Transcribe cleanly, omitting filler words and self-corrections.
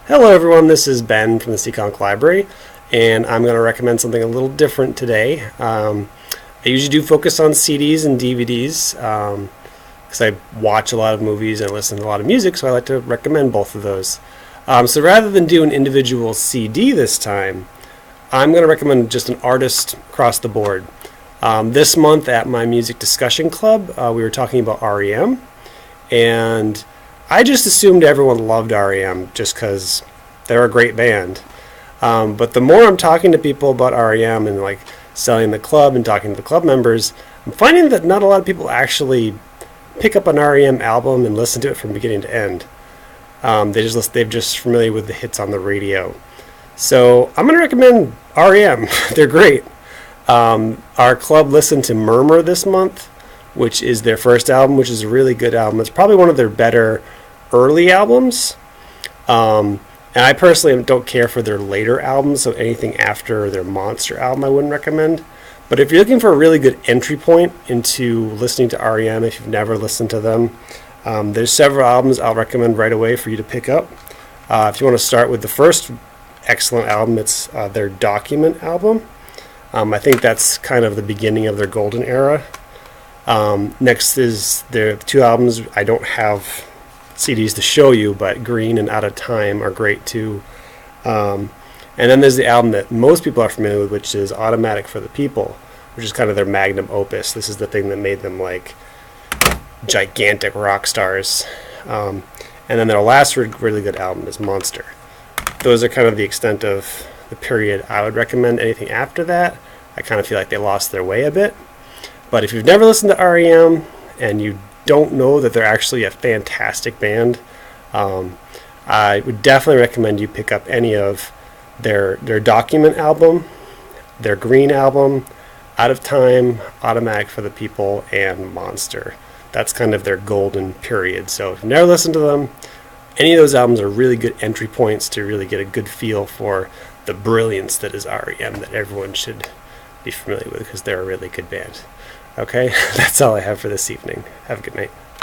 Hello everyone, this is Ben from the Seekonk Library, and I'm going to recommend something a little different today. I usually do focus on CDs and DVDs because I watch a lot of movies and listen to a lot of music, so I like to recommend both of those. So rather than do an individual CD this time, I'm going to recommend just an artist across the board. This month at my music discussion club, we were talking about R.E.M, and I just assumed everyone loved R.E.M just because they're a great band. But the more I'm talking to people about R.E.M and like selling the club and talking to the club members, I'm finding that not a lot of people actually pick up an R.E.M album and listen to it from beginning to end. They're just familiar with the hits on the radio. So I'm going to recommend R.E.M. They're great. Our club listened to Murmur this month, which is their first album, which is a really good album. It's probably one of their better early albums. And I personally don't care for their later albums, so anything after their Monster album I wouldn't recommend. But if you're looking for a really good entry point into listening to R.E.M, if you've never listened to them, there's several albums I'll recommend right away for you to pick up. If you want to start with the first excellent album, it's their Document album. I think that's kind of the beginning of their golden era. Next is their two albums. I don't have CDs to show you, but Green and Out of Time are great too. And then there's the album that most people are familiar with, which is Automatic for the People, which is kind of their magnum opus. This is the thing that made them like gigantic rock stars. And then their last really good album is Monster. Those are kind of the extent of the period I would recommend. Anything after that, I kind of feel like they lost their way a bit. But if you've never listened to R.E.M and you don't know that they're actually a fantastic band, I would definitely recommend you pick up any of their Document album, their Green album, Out of Time, Automatic for the People, and Monster. That's kind of their golden period. So if you've never listened to them, any of those albums are really good entry points to really get a good feel for the brilliance that is R.E.M that everyone should be familiar with because they're a really good band. Okay, that's all I have for this evening. Have a good night.